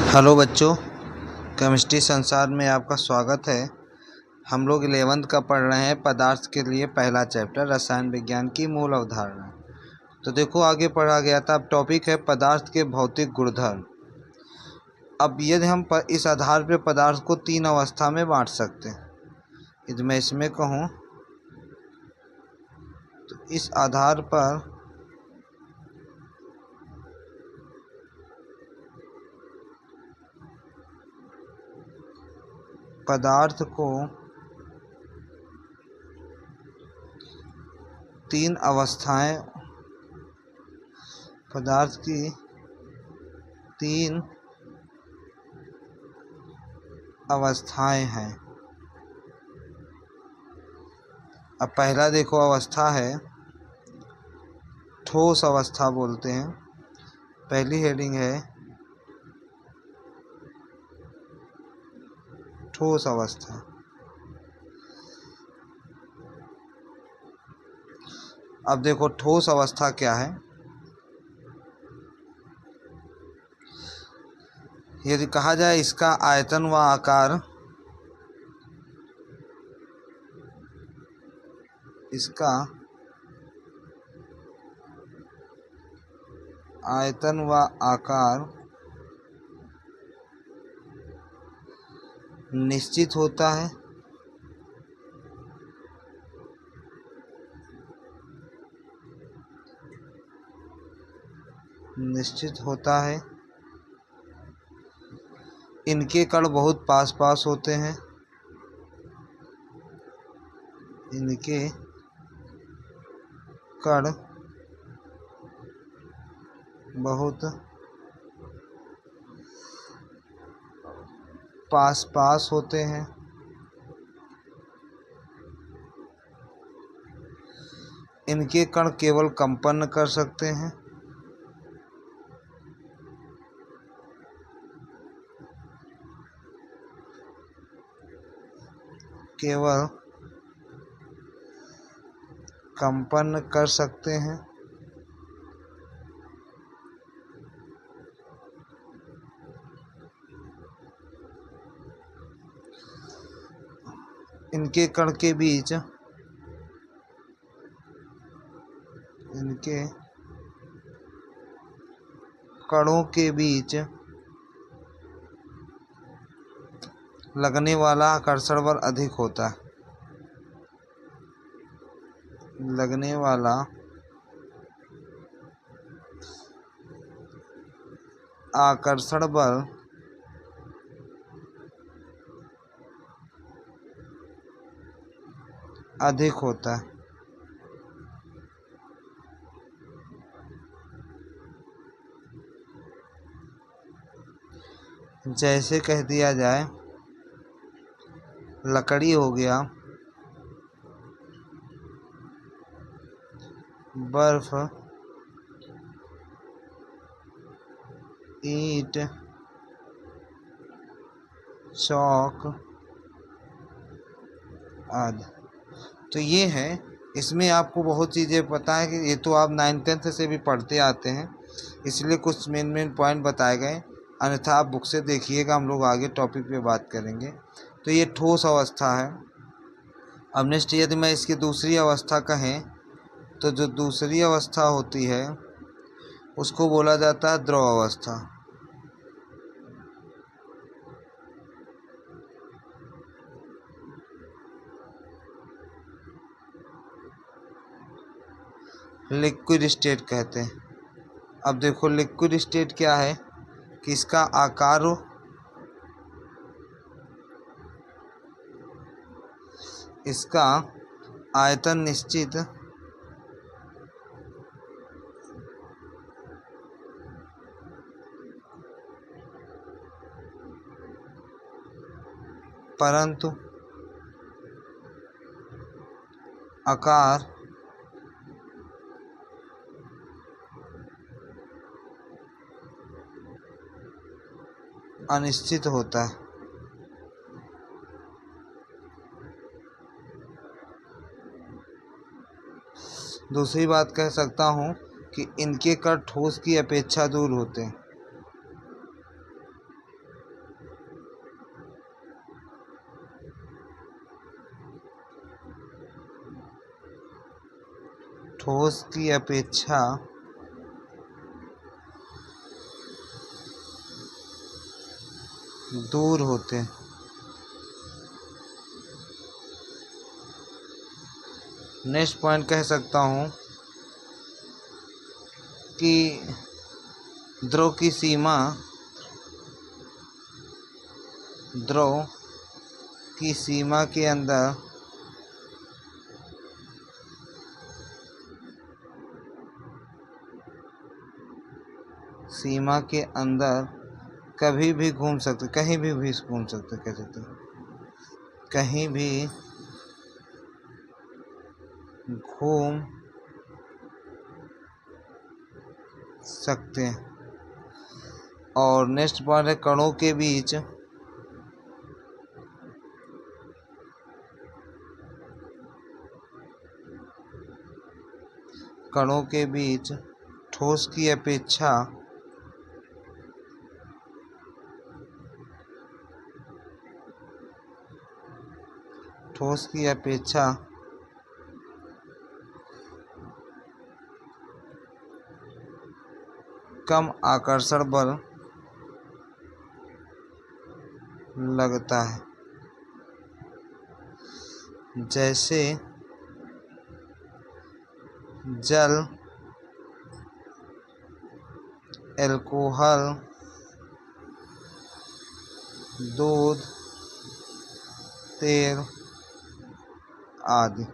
Hello बच्चों, chemistry संसार में आपका स्वागत है। हम लोग 11th का पढ़ रहे हैं पदार्थ के लिए पहला चैप्टर रसायन विज्ञान की मूल अवधारणा। तो देखो आगे पढ़ा गया था। अब टॉपिक है पदार्थ के भौतिक गुणधर्म। अब यदि हम इस आधार पर पदार्थ को 3 अवस्था में बांट सकते हैं। यदि मैं इसमें कहूँ तो इस आधार पर पदार्थ को 3 अवस्थाएं, पदार्थ की 3 अवस्थाएं हैं। अब पहला देखो अवस्था है ठोस अवस्था बोलते हैं। पहली हेडिंग है ठोस अवस्था। अब देखो ठोस अवस्था क्या है। यदि कहा जाए इसका आयतन व आकार, इसका आयतन व आकार निश्चित होता है, इनके कण बहुत पास पास होते हैं, इनके कण बहुत पास पास होते हैं, इनके कण केवल कंपन कर सकते हैं, केवल कंपन कर सकते हैं, इनके कण के बीच, इनके कणों के बीच लगने वाला आकर्षण बल अधिक होता है, लगने वाला आकर्षण बल अधिक होता है। जैसे कह दिया जाए लकड़ी हो गया, बर्फ, ईंट, चौक आदि। तो ये है, इसमें आपको बहुत चीज़ें पता है कि ये तो आप 9th-10th से भी पढ़ते आते हैं, इसलिए कुछ मेन पॉइंट बताए गए। अन्यथा आप बुक से देखिएगा, हम लोग आगे टॉपिक पे बात करेंगे। तो ये ठोस अवस्था है। अब नेक्स्ट यदि मैं इसकी दूसरी अवस्था कहें तो जो दूसरी अवस्था होती है उसको बोला जाता है द्रव अवस्था। लिक्विड स्टेट कहते हैं। अब देखो लिक्विड स्टेट क्या है कि इसका आकार हो, इसका आयतन निश्चित, परंतु आकार अनिश्चित होता है। दूसरी बात कह सकता हूँ कि इनके कण ठोस की अपेक्षा दूर होते हैं। ठोस की अपेक्षा दूर होते हैं। नेक्स्ट पॉइंट कह सकता हूँ कि द्रव की सीमा के अंदर कभी भी घूम सकते, कहीं भी घूम सकते, कह सकते कहीं भी घूम सकते हैं। और नेक्स्ट पॉइंट है कणों के बीच ठोस की अपेक्षा कम आकर्षण बल लगता है। जैसे जल, अल्कोहल, दूध, तेल आदि।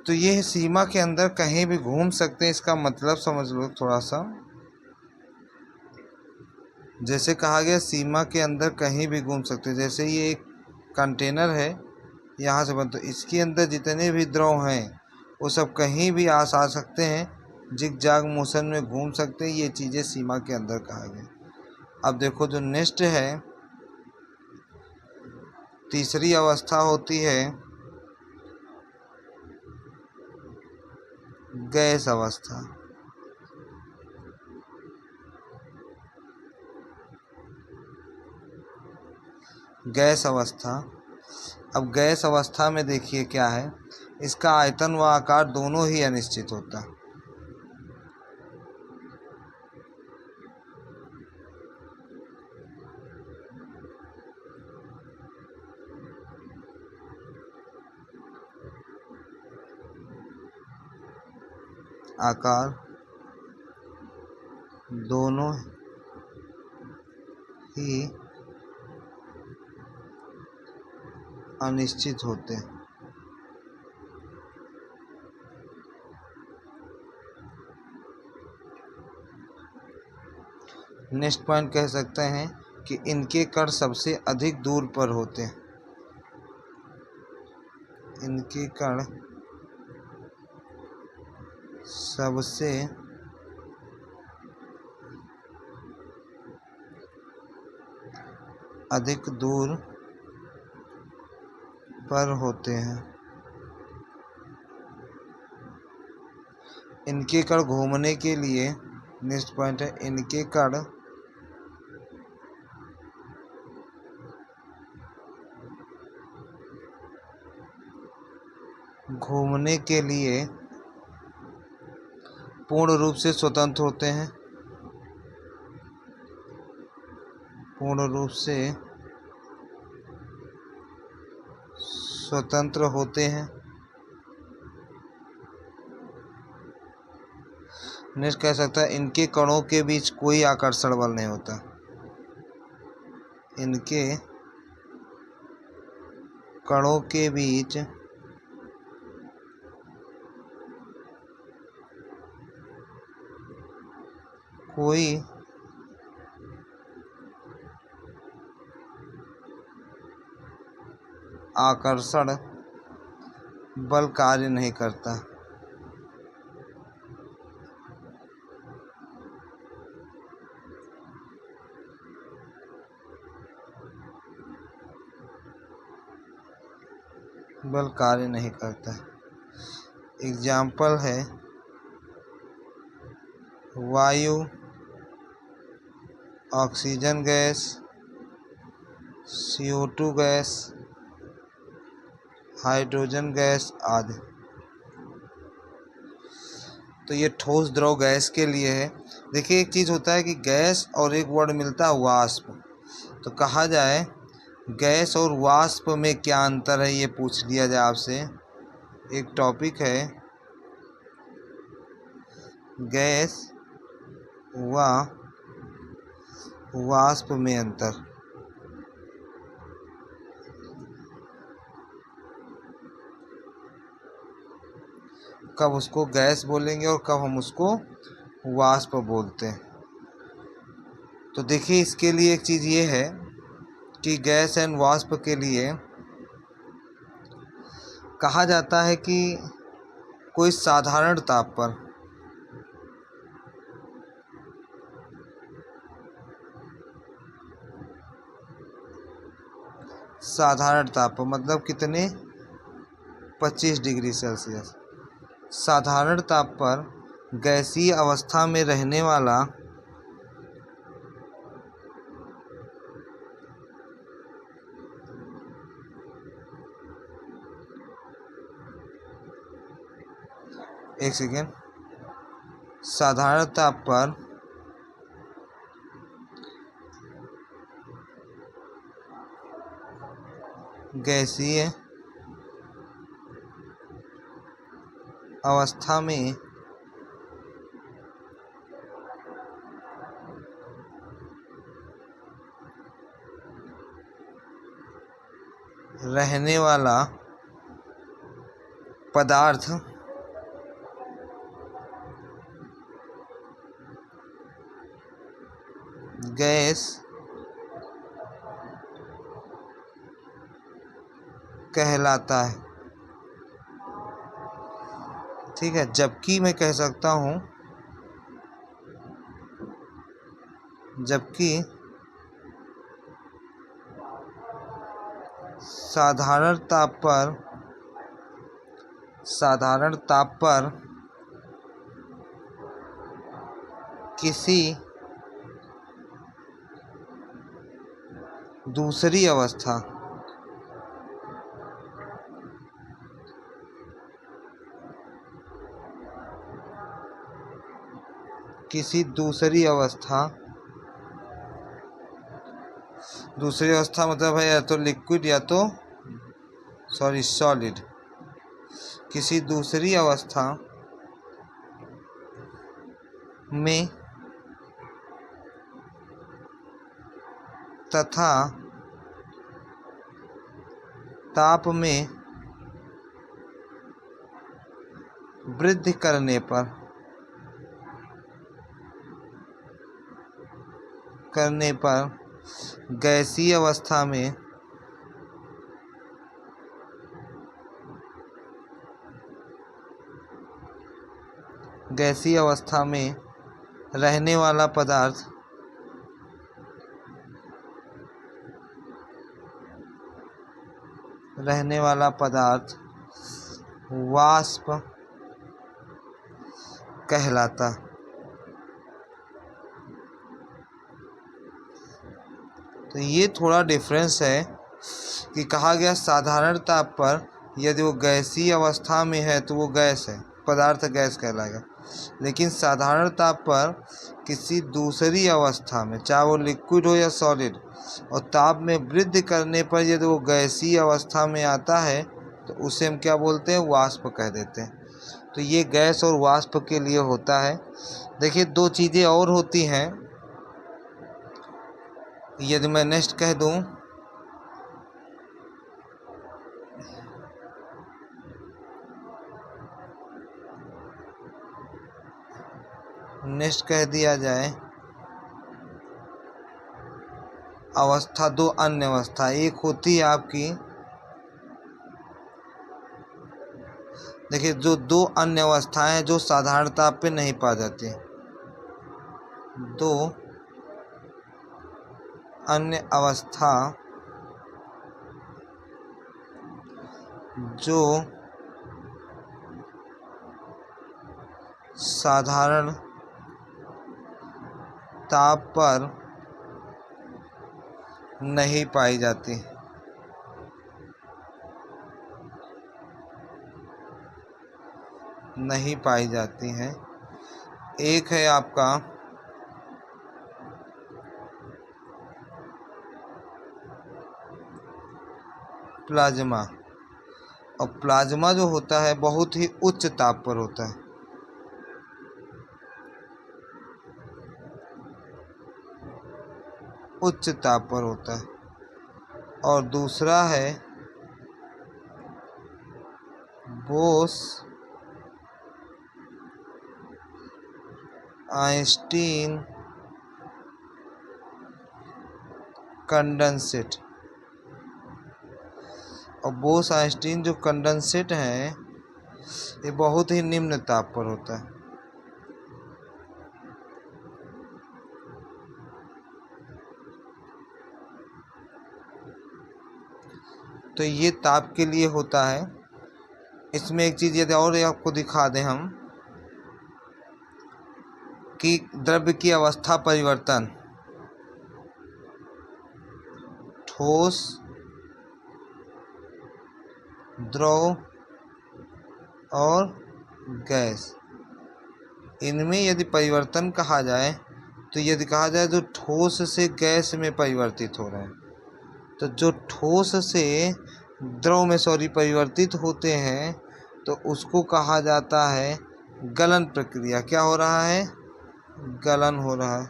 तो ये सीमा के अंदर कहीं भी घूम सकते हैं, इसका मतलब समझ लो थोड़ा सा। जैसे कहा गया सीमा के अंदर कहीं भी घूम सकते हैं, जैसे ये एक कंटेनर है, यहाँ से बनता, इसके अंदर जितने भी द्रव हैं वो सब कहीं भी आ सकते हैं, जिग जाग मोशन में घूम सकते हैं। ये चीज़ें सीमा के अंदर कहा गया। अब देखो जो नेक्स्ट है, तीसरी अवस्था होती है गैस अवस्था। अब गैस अवस्था में देखिए क्या है, इसका आयतन व आकार दोनों ही अनिश्चित होता है। आकार दोनों ही अनिश्चित होते हैं। नेक्स्ट पॉइंट कह सकते हैं कि इनके कण सबसे अधिक दूर पर होते हैं। इनके कण सबसे अधिक दूर पर होते हैं। इनके कण घूमने के लिए, नेक्स्ट पॉइंट है, इनके कण घूमने के लिए पूर्ण रूप से स्वतंत्र होते हैं। पूर्ण रूप से स्वतंत्र होते हैं। नेक्स्ट कह सकता है इनके कणों के बीच कोई आकर्षण बल नहीं होता। इनके कणों के बीच कोई आकर्षण बल कार्य नहीं करता। बल कार्य नहीं करता। एग्जाम्पल है वायु, oxygen gas, CO2 gas, hydrogen gas आदि। तो ये ठोस द्रव गैस के लिए है। देखिए एक चीज़ होता है कि गैस और एक वर्ड मिलता है वाष्प, तो कहा जाए गैस और वाष्प में क्या अंतर है, ये पूछ लिया जाए आपसे। एक टॉपिक है गैस व वाष्प में अंतर। कब उसको गैस बोलेंगे और कब हम उसको वाष्प बोलते हैं। तो देखिए इसके लिए एक चीज़ ये है कि गैस एंड वाष्प के लिए कहा जाता है कि कोई साधारण ताप पर मतलब कितने 25 डिग्री सेल्सियस। साधारण ताप पर गैसीय अवस्था में रहने वाला एक सेकेंड, साधारण ताप पर गैसीय अवस्था में रहने वाला पदार्थ गैस कहलाता है। ठीक है, जबकि मैं कह सकता हूँ जबकि साधारण ताप पर किसी दूसरी अवस्था मतलब है या तो लिक्विड या तो सॉलिड, किसी दूसरी अवस्था में तथा ताप में वृद्धि करने पर गैसीय अवस्था में रहने वाला पदार्थ वाष्प कहलाता। तो ये थोड़ा डिफरेंस है कि कहा गया साधारण ताप पर यदि वो गैसीय अवस्था में है तो वो गैस है, पदार्थ गैस कहलाएगा। लेकिन साधारण ताप पर किसी दूसरी अवस्था में, चाहे वो लिक्विड हो या सॉलिड, और ताप में वृद्धि करने पर यदि वो गैसीय अवस्था में आता है तो उसे हम क्या बोलते हैं, वाष्प कह देते हैं। तो ये गैस और वाष्प के लिए होता है। देखिए दो चीज़ें और होती हैं, यदि मैं नेक्स्ट कह दूं, नेक्स्ट कह दिया जाए अवस्था, दो अन्य अवस्था। एक होती है आपकी, देखिए जो दो अन्य अवस्थाएं जो साधारण ताप पे नहीं पा जाती, दो अन्य अवस्था जो साधारण ताप पर नहीं पाई जाती। हैं। एक है आपका प्लाज्मा, और प्लाज्मा जो होता है बहुत ही उच्च ताप पर होता है। उच्च ताप पर होता है। और दूसरा है बोस आइंस्टीन कंडेंसेट। और बोस आइंस्टीन जो कंडेंसेट है ये बहुत ही निम्न ताप पर होता है। तो ये ताप के लिए होता है। इसमें एक चीज़ यदि और आपको दिखा दें हम कि द्रव्य की अवस्था परिवर्तन, ठोस, द्रव और गैस, इनमें यदि परिवर्तन कहा जाए तो यदि कहा जाए जो ठोस से गैस में परिवर्तित हो रहे हैं, तो जो ठोस से द्रव में परिवर्तित होते हैं तो उसको कहा जाता है गलन प्रक्रिया। क्या हो रहा है? गलन हो रहा है।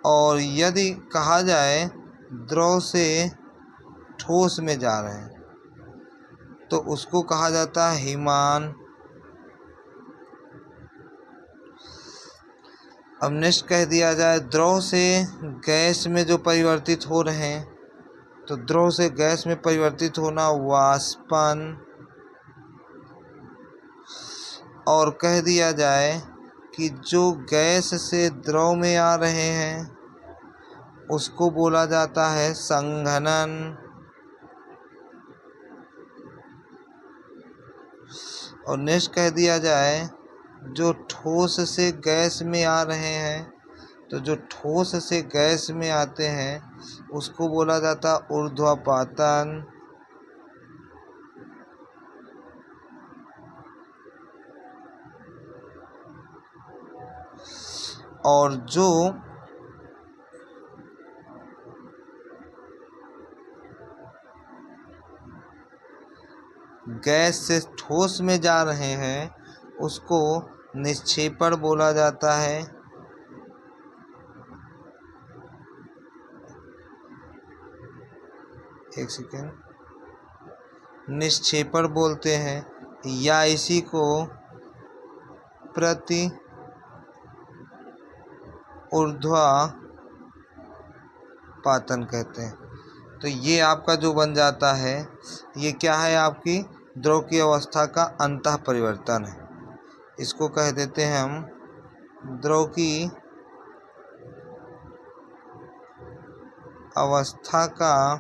और यदि कहा जाए द्रव से ठोस में जा रहे हैं तो उसको कहा जाता है हिमान। अब नेक्स्ट कह दिया जाए द्रव से गैस में जो परिवर्तित हो रहे हैं, तो द्रव से गैस में परिवर्तित होना वाष्पन। और कह दिया जाए कि जो गैस से द्रव में आ रहे हैं उसको बोला जाता है संघनन। और नेक्स्ट कह दिया जाए जो ठोस से गैस में आ रहे हैं, तो जो ठोस से गैस में आते हैं उसको बोला जाता ऊर्ध्वपातन। और जो गैस से ठोस में जा रहे हैं उसको निक्षेपण बोला जाता है। एक सेकेंड, निक्षेपण बोलते हैं या इसी को प्रति ऊर्ध्वपातन कहते हैं। तो ये आपका जो बन जाता है, ये क्या है? आपकी द्रव की अवस्था का अंतः परिवर्तन है। इसको कह देते हैं हम द्रव की अवस्था का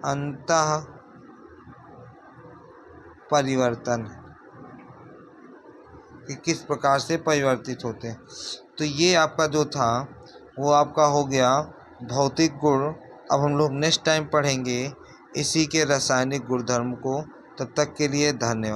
अंतः परिवर्तन, कि किस प्रकार से परिवर्तित होते हैं। तो ये आपका जो था वो आपका हो गया भौतिक गुण। अब हम लोग नेक्स्ट टाइम पढ़ेंगे इसी के रासायनिक गुणधर्म को। तब तक के लिए धन्यवाद।